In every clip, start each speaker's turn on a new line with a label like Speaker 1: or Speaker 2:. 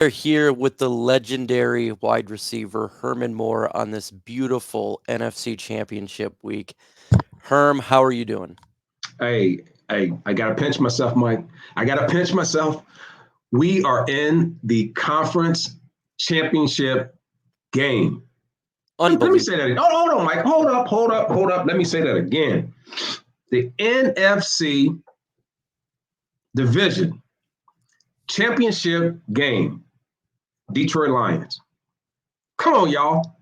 Speaker 1: We're here with the legendary wide receiver Herman Moore on this beautiful NFC Championship week. Herm, how are you doing?
Speaker 2: Hey, I gotta pinch myself, Mike. I gotta pinch myself. We are in the conference championship game. Let me say
Speaker 1: Unbelievable.
Speaker 2: that. Oh, hold on, Mike. Hold up. Let me say that again. The NFC division championship game. Detroit Lions. Come on, y'all.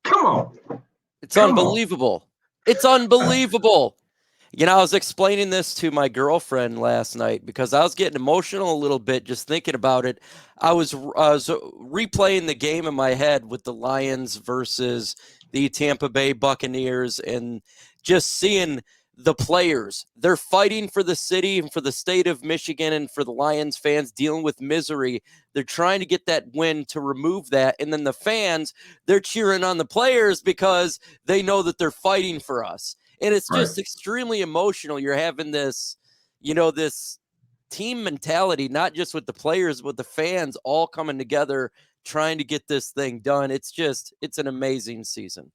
Speaker 2: Come on.
Speaker 1: It's
Speaker 2: Come on.
Speaker 1: unbelievable. It's unbelievable. I was explaining this to my girlfriend last night because I was getting emotional a little bit just thinking about it. I was replaying the game in my head with the Lions versus the Tampa Bay Buccaneers and just seeing the players. They're fighting for the city and for the state of Michigan and for the Lions fans dealing with misery. They're trying to get that win to remove that. And then the fans, they're cheering on the players because they know that they're fighting for us. And it's
Speaker 2: Right.
Speaker 1: just extremely emotional. You're having this team mentality, not just with the players, but the fans all coming together, trying to get this thing done. It's an amazing season.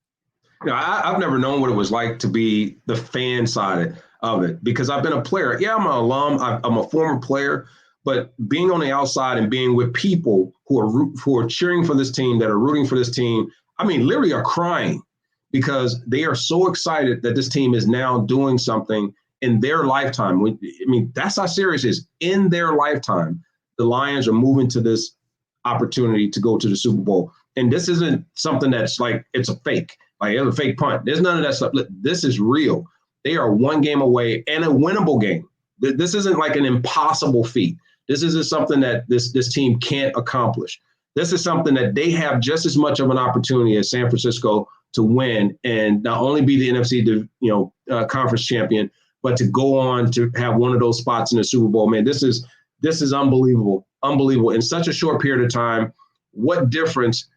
Speaker 2: I've never known what it was like to be the fan side of it because I've been a player. Yeah, I'm an alum. I'm a former player, but being on the outside and being with people who are cheering for this team, that are rooting for this team, I mean, literally are crying because they are so excited that this team is now doing something in their lifetime. I mean, that's how serious it is. In their lifetime, the Lions are moving to this opportunity to go to the Super Bowl. And this isn't something that's like it's a fake. Like it's a fake punt. There's none of that stuff. This is real. They are one game away and a winnable game. This isn't like an impossible feat. This isn't something that this team can't accomplish. This is something that they have just as much of an opportunity as San Francisco to win and not only be the NFC conference champion, but to go on to have one of those spots in the Super Bowl. Man, this is unbelievable, unbelievable in such a short period of time. What a difference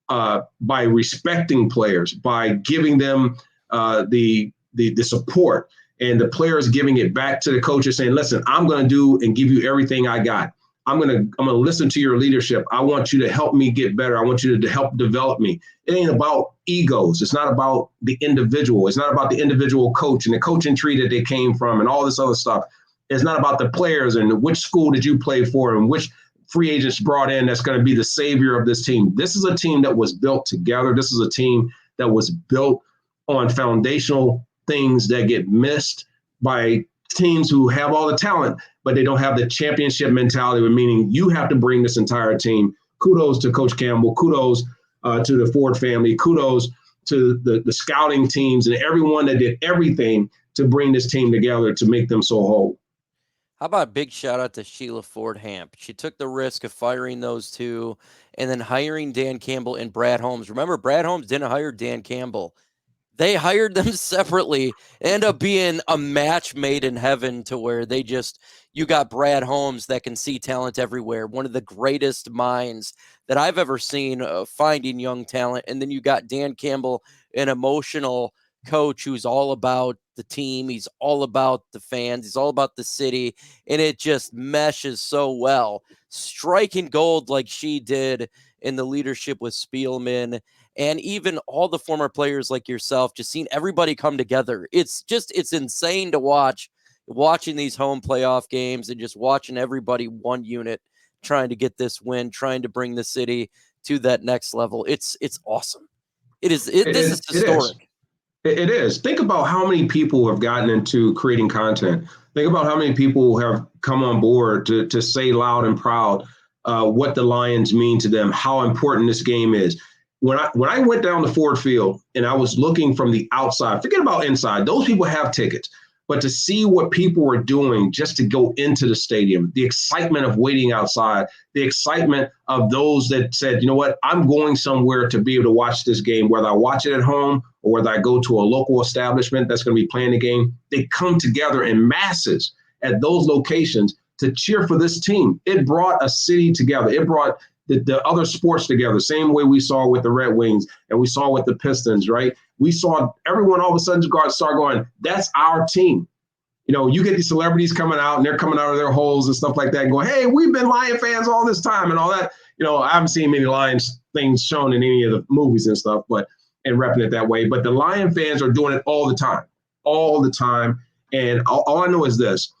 Speaker 2: by respecting players, by giving them the support, and the players giving it back to the coaches, saying, "Listen, I'm going to do and give you everything I got. I'm going to listen to your leadership. I want you to help me get better. I want you to help develop me." It ain't about egos. It's not about the individual. It's not about the individual coach and the coaching tree that they came from and all this other stuff. It's not about the players and which school did you play for and which free agents brought in that's going to be the savior of this team. This is a team that was built together. This is a team that was built on foundational things that get missed by teams who have all the talent, but they don't have the championship mentality, meaning you have to bring this entire team. Kudos to Coach Campbell. Kudos to the Ford family. Kudos to the scouting teams and everyone that did everything to bring this team together to make them so whole.
Speaker 1: How about a big shout out to Sheila Ford Hamp? She took the risk of firing those two and then hiring Dan Campbell and Brad Holmes. Remember, Brad Holmes didn't hire Dan Campbell. They hired them separately. End up being a match made in heaven to where you got Brad Holmes that can see talent everywhere. One of the greatest minds that I've ever seen finding young talent. And then you got Dan Campbell, an emotional coach who's all about the team. He's all about the fans. He's all about the city. And it just meshes so well. Striking gold like she did in the leadership with Spielman and even all the former players like yourself, just seeing everybody come together. It's insane to watching these home playoff games and just watching everybody one unit trying to get this win, trying to bring the city to that next level. It's awesome. This is historic.
Speaker 2: It is. Think about how many people have gotten into creating content. Think about how many people have come on board to say loud and proud what the Lions mean to them, how important this game is. When I went down the Ford Field and I was looking from the outside, forget about inside, those people have tickets, but to see what people were doing just to go into the stadium, the excitement of waiting outside, the excitement of those that said, you know what, I'm going somewhere to be able to watch this game, whether I watch it at home or whether I go to a local establishment that's going to be playing the game, they come together in masses at those locations to cheer for this team. It brought a city together. It brought the other sports together, same way we saw with the Red Wings and we saw with the Pistons, right? We saw everyone all of a sudden start going, that's our team. you get these celebrities coming out and they're coming out of their holes and stuff like that and going, hey, we've been Lion fans all this time and all that. I haven't seen many Lions things shown in any of the movies and stuff, and repping it that way. But the Lion fans are doing it all the time. And all I know is this: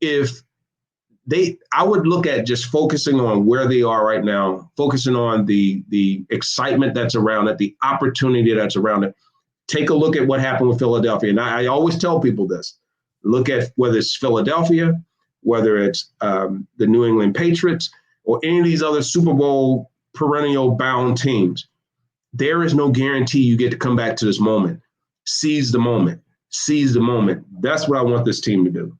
Speaker 2: I would look at just focusing on where they are right now, focusing on the excitement that's around it, the opportunity that's around it. Take a look at what happened with Philadelphia. And I always tell people this: look at whether it's Philadelphia, whether it's the New England Patriots, or any of these other Super Bowl perennial bound teams. There is no guarantee you get to come back to this moment. Seize the moment. That's what I want this team to do.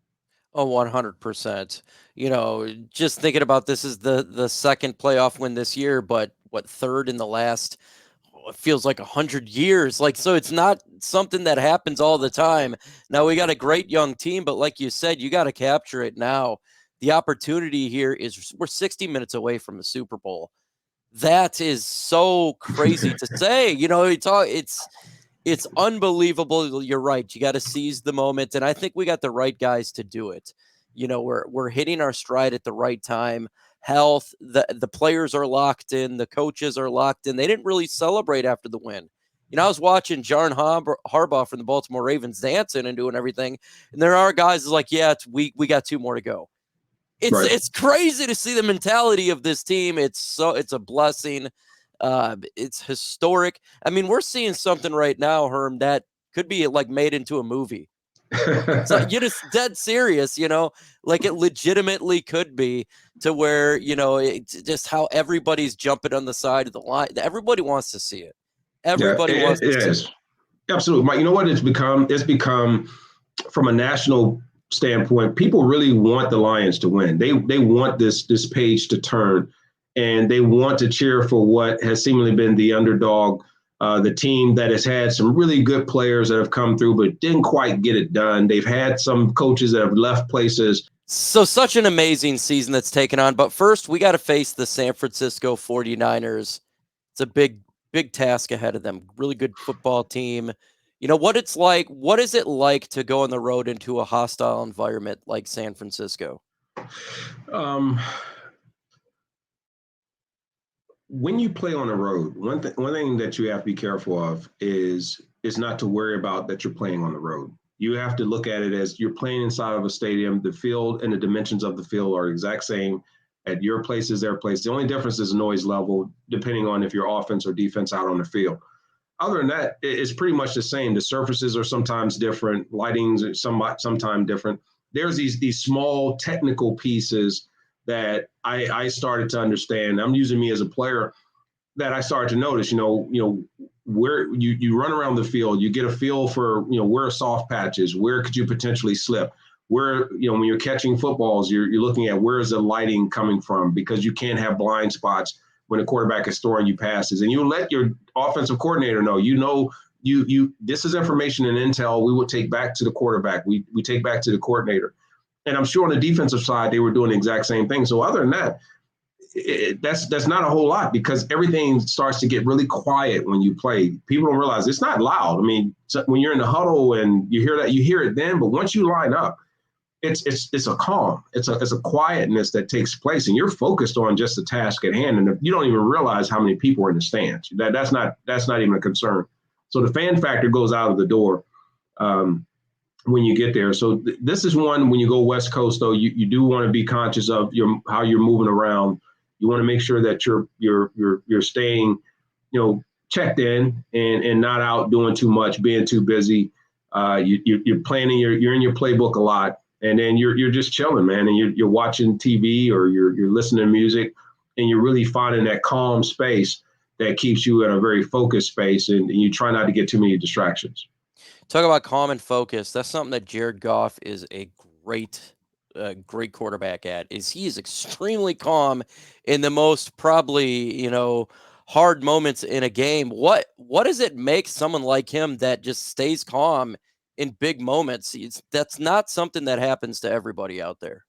Speaker 1: Oh, 100%. Just thinking about this is the second playoff win this year, but third in the last, it feels like 100 years. So it's not something that happens all the time. Now we got a great young team, but like you said, you got to capture it now. The opportunity here is we're 60 minutes away from the Super Bowl. That is so crazy to say. It's unbelievable. You're right. You got to seize the moment, and I think we got the right guys to do it. We're hitting our stride at the right time. Health, the players are locked in, the coaches are locked in. They didn't really celebrate after the win. I was watching John Harbaugh from the Baltimore Ravens dancing and doing everything, and there are guys like, yeah, we got 2 more to go. It's crazy to see the mentality of this team. It's a blessing. It's historic. I mean, we're seeing something right now, Herm, that could be made into a movie. So you're just dead serious, like it legitimately could be, to where, it's just how everybody's jumping on the side of the line. Everybody wants to see it. Everybody wants to see it.
Speaker 2: Absolutely, Mike. You know what it's become? It's become, from a national standpoint, people really want the Lions to win. They want this page to turn, and they want to cheer for what has seemingly been the underdog, the team that has had some really good players that have come through but didn't quite get it done. They've had some coaches that have left places.
Speaker 1: So such an amazing season that's taken on. But first, we got to face the San Francisco 49ers. It's a big task ahead of them. Really good football team. What it's like. What is it like to go on the road into a hostile environment like San Francisco?
Speaker 2: When you play on the road, one thing that you have to be careful of is not to worry about that you're playing on the road. You have to look at it as you're playing inside of a stadium. The field and the dimensions of the field are exact same at your place as their place. The only difference is noise level, depending on if you're offense or defense out on the field. Other than that, it's pretty much the same. The surfaces are sometimes different. Lightings are sometimes different. There's these small technical pieces that I started to understand. I'm using me as a player that I started to notice, where you run around the field, you get a feel for, where are soft patches, where could you potentially slip, where, when you're catching footballs, you're looking at where is the lighting coming from, because you can't have blind spots when a quarterback is throwing you passes. And you let your offensive coordinator know, this is information and intel we will take back to the quarterback. We take back to the coordinator. And I'm sure on the defensive side, they were doing the exact same thing. So other than that, that's not a whole lot, because everything starts to get really quiet when you play. People don't realize it's not loud. I mean, when you're in the huddle and you hear that, you hear it then. But once you line up, it's a calm. It's a quietness that takes place, and you're focused on just the task at hand. And you don't even realize how many people are in the stands. That's not even a concern. So the fan factor goes out of the door when you get there. So this is one, when you go West Coast, though, you do want to be conscious of how you're moving around. You want to make sure that you're staying, checked in and not out doing too much, being too busy. You're planning, you're in your playbook a lot, and then you're just chilling, man, and you're watching TV or you're listening to music, and you're really finding that calm space that keeps you in a very focused space, and you try not to get too many distractions.
Speaker 1: Talk about calm and focus. That's something that Jared Goff is a great quarterback at. He is extremely calm in the most probably, hard moments in a game. What does it make someone like him that just stays calm in big moments? That's not something that happens to everybody out there.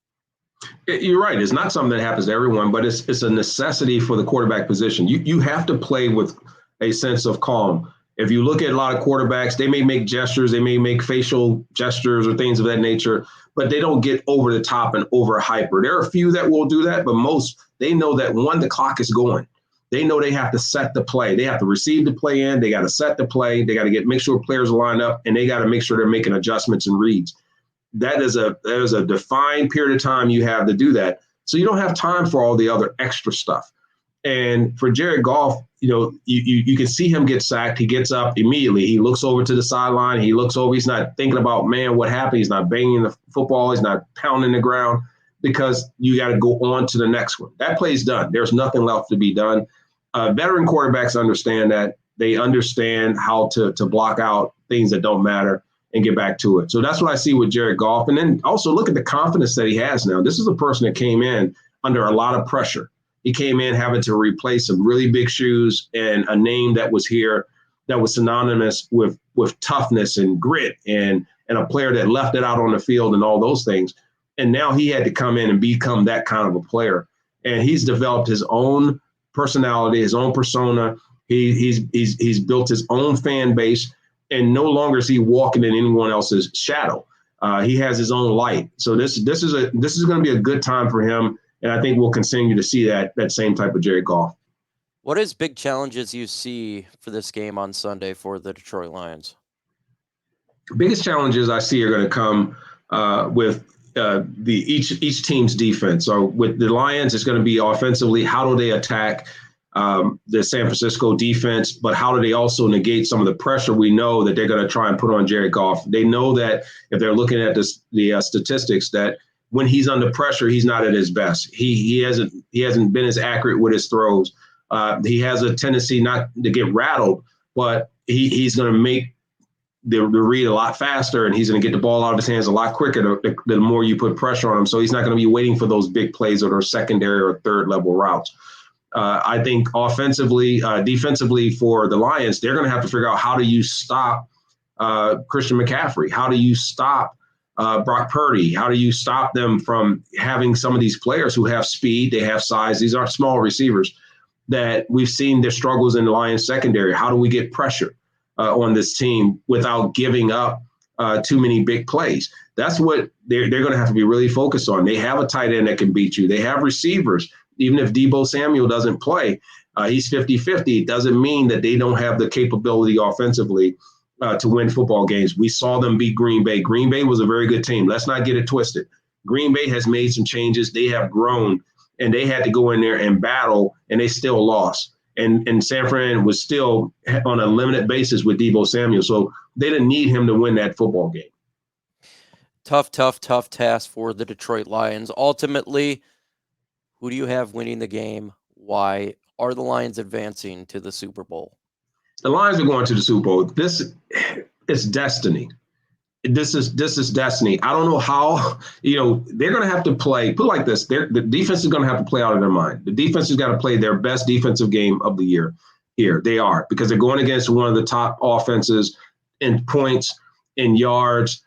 Speaker 2: You're right. It's not something that happens to everyone, but it's a necessity for the quarterback position. You have to play with a sense of calm. If you look at a lot of quarterbacks, they may make gestures, they may make facial gestures or things of that nature, but they don't get over the top and over hyper. There are a few that will do that, but most, they know that the clock is going. They know they have to set the play. They have to receive the play in. They got to set the play. They got to make sure players are lined up, and they got to make sure they're making adjustments and reads. That is a defined period of time you have to do that. So you don't have time for all the other extra stuff. And for Jared Goff, you can see him get sacked. He gets up immediately. He looks over to the sideline. He looks over. He's not thinking about, man, what happened. He's not banging the football. He's not pounding the ground, because you got to go on to the next one. That play's done. There's nothing left to be done. Veteran quarterbacks understand that. They understand how to block out things that don't matter and get back to it. So that's what I see with Jared Goff. And then also look at the confidence that he has now. This is a person that came in under a lot of pressure. He came in having to replace some really big shoes and a name that was here that was synonymous with toughness and grit and a player that left it out on the field and all those things. And now he had to come in and become that kind of a player. And he's developed his own personality, his own persona. He's built his own fan base, and no longer is he walking in anyone else's shadow. He has his own light. So this is going to be a good time for him. And I think we'll continue to see that same type of Jared Goff.
Speaker 1: What is big challenges you see for this game on Sunday for the Detroit Lions?
Speaker 2: Biggest challenges I see are going to come with each team's defense. So with the Lions, it's going to be offensively. How do they attack the San Francisco defense? But how do they also negate some of the pressure we know that they're going to try and put on Jared Goff? They know that if they're looking at the statistics, that when he's under pressure, he's not at his best. He hasn't been as accurate with his throws. He has a tendency not to get rattled, but he's going to make the read a lot faster, and he's going to get the ball out of his hands a lot quicker the more you put pressure on him. So he's not going to be waiting for those big plays or those secondary or third level routes. I think offensively, defensively for the Lions, they're going to have to figure out how do you stop Christian McCaffrey? How do you stop Brock Purdy? How do you stop them from having some of these players who have speed, they have size? These aren't small receivers that we've seen their struggles in the Lions secondary. How do we get pressure on this team without giving up too many big plays? That's what they're going to have to be really focused on. They have a tight end that can beat you. They have receivers. Even if Deebo Samuel doesn't play, he's 50-50. It doesn't mean that they don't have the capability offensively to win football games. We saw them beat Green Bay. Green Bay was a very good team. Let's not get it twisted. Green Bay has made some changes. They have grown, and they had to go in there and battle, and they still lost. And San Fran was still on a limited basis with Deebo Samuel. So they didn't need him to win that football game.
Speaker 1: Tough task for the Detroit Lions. Ultimately, who do you have winning the game? Why are the Lions advancing to the Super Bowl?
Speaker 2: The Lions are going to the Super Bowl. This is destiny. This is destiny. I don't know how, they're going to have to play, put it like this, the defense is going to have to play out of their mind. The defense has got to play their best defensive game of the year here. They are, because they're going against one of the top offenses in points, in yards,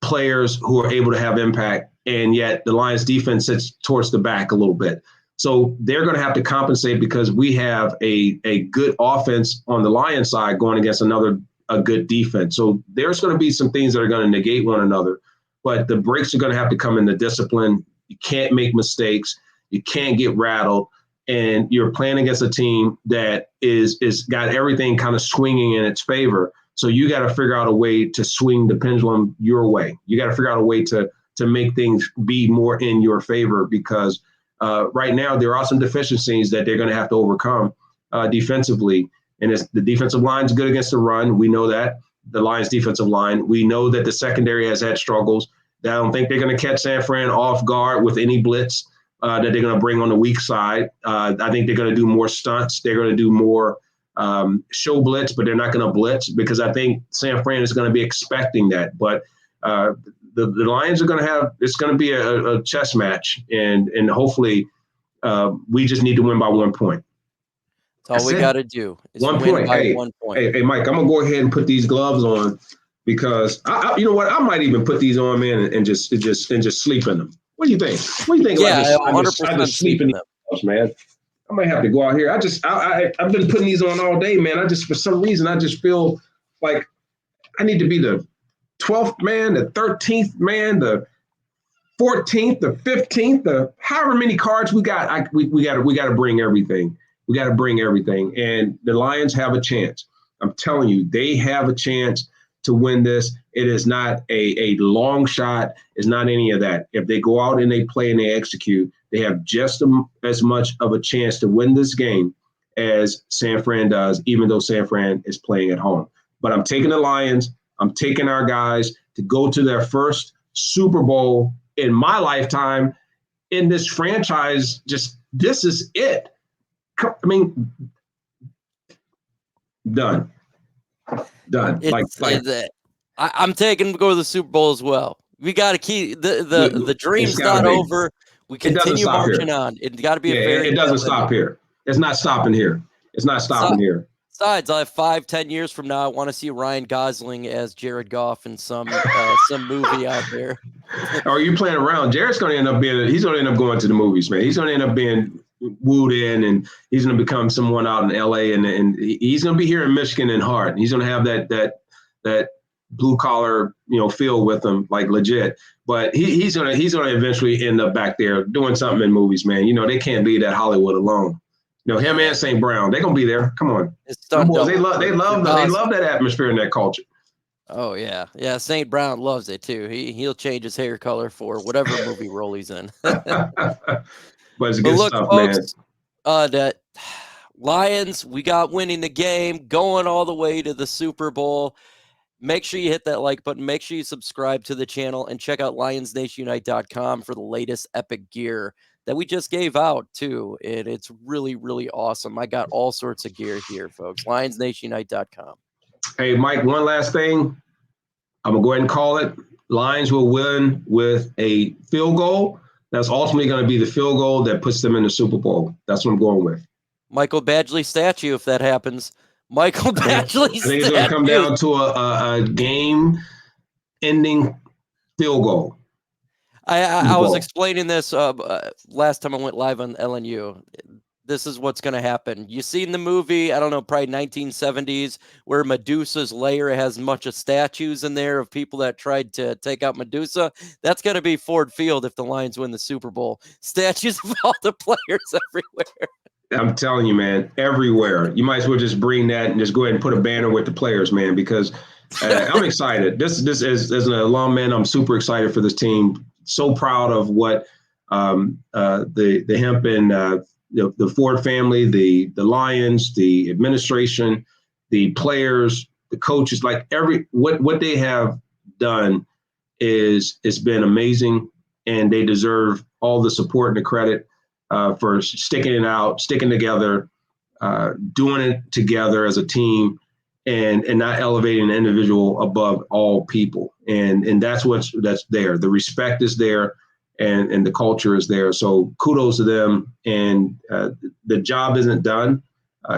Speaker 2: players who are able to have impact. And yet the Lions defense sits towards the back a little bit. So they're going to have to compensate because we have a good offense on the Lions side going against a good defense. So there's going to be some things that are going to negate one another, but the breaks are going to have to come in the discipline. You can't make mistakes. You can't get rattled. And you're playing against a team that is got everything kind of swinging in its favor. So you got to figure out a way to swing the pendulum your way. You got to figure out a way to make things be more in your favor, because right now there are some deficiencies that they're going to have to overcome defensively. And the defensive line is good against the run. We know that. The Lions defensive line. We know that the secondary has had struggles. I don't think they're going to catch San Fran off guard with any blitz that they're going to bring on the weak side. I think they're going to do more stunts. They're going to do more show blitz, but they're not going to blitz, because I think San Fran is going to be expecting that. But the Lions are going to have – it's going to be a chess match, and hopefully we just need to win by 1 point.
Speaker 1: That's all we got to do. Is
Speaker 2: 1
Speaker 1: win
Speaker 2: point.
Speaker 1: by 1 point.
Speaker 2: Hey, Mike, I'm going to go ahead and put these gloves on, because you know what? I might even put these on, man, and just sleep in them. What do you think? What do you think?
Speaker 1: Yeah,
Speaker 2: I just
Speaker 1: 100%
Speaker 2: sleep in these gloves, man. I might have to go out here. I've been putting these on all day, man. For some reason, I just feel like I need to be the 12th man, the 13th man, the 14th, the 15th, the however many cards we got. We got to bring everything. We got to bring everything. And the Lions have a chance. I'm telling you, they have a chance to win this. It is not a long shot. It's not any of that. If they go out and they play and they execute, they have just as much of a chance to win this game as San Fran does, even though San Fran is playing at home. But I'm taking the Lions. I'm taking our guys to go to their first Super Bowl in my lifetime in this franchise. This is it. I mean, done.
Speaker 1: I'm taking to go to the Super Bowl as well. We got to keep the dream's not over. We continue marching on. It's got to be
Speaker 2: it doesn't stop here. It's not stopping here. It's not stopping here.
Speaker 1: Besides, I have 5-10 years from now, I want to see Ryan Gosling as Jared Goff in some movie out there.
Speaker 2: Are you playing around? Jared's going to end up going to the movies, man. He's going to end up being wooed in, and he's going to become someone out in LA, and he's going to be here in Michigan in heart. He's going to have that blue collar, feel with him, like legit. But he's going to eventually end up back there doing something in movies, man. They can't leave that Hollywood alone. Him and St. Brown, they're gonna be there. Come on, boys, they love that atmosphere and that culture.
Speaker 1: Oh yeah. St. Brown loves it too. He'll change his hair color for whatever movie role he's in.
Speaker 2: But it's good stuff, folks,
Speaker 1: man. That Lions, we got winning the game, going all the way to the Super Bowl. Make sure you hit that like button. Make sure you subscribe to the channel and check out LionsNationUnite.com for the latest epic gear that we just gave out too. It's really, really awesome. I got all sorts of gear here, folks. LionsNationUnite.com.
Speaker 2: Hey, Mike, one last thing. I'm going to go ahead and call it. Lions will win with a field goal. That's ultimately going to be the field goal that puts them in the Super Bowl. That's what I'm going with.
Speaker 1: Michael Badgley statue, if that happens. Michael Badgley statue.
Speaker 2: I think it's going to come down to a game-ending field goal.
Speaker 1: I was explaining this last time I went live on LNU. This is what's going to happen. You seen the movie, I don't know, probably 1970s, where Medusa's lair has a bunch of statues in there of people that tried to take out Medusa. That's going to be Ford Field if the Lions win the Super Bowl. Statues of all the players everywhere.
Speaker 2: I'm telling you, man, everywhere. You might as well just bring that and just go ahead and put a banner with the players, man, because I'm excited. This as an alum, man, I'm super excited for this team. So proud of what the Hemp and the Ford family, the Lions, the administration, the players, the coaches, like what they have done it's been amazing, and they deserve all the support and the credit for sticking it out, sticking together, doing it together as a team, and not elevating an individual above all people. And that's there. The respect is there, and the culture is there. So kudos to them. And the job isn't done.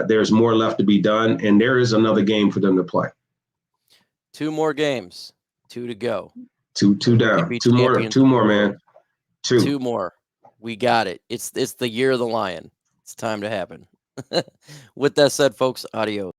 Speaker 2: There's more left to be done, and there is another game for them to play.
Speaker 1: 2 more games, 2 to go.
Speaker 2: Two down. Two more, man. Two
Speaker 1: more. We got it. It's the year of the Lion. It's time to happen. With that said, folks, adios.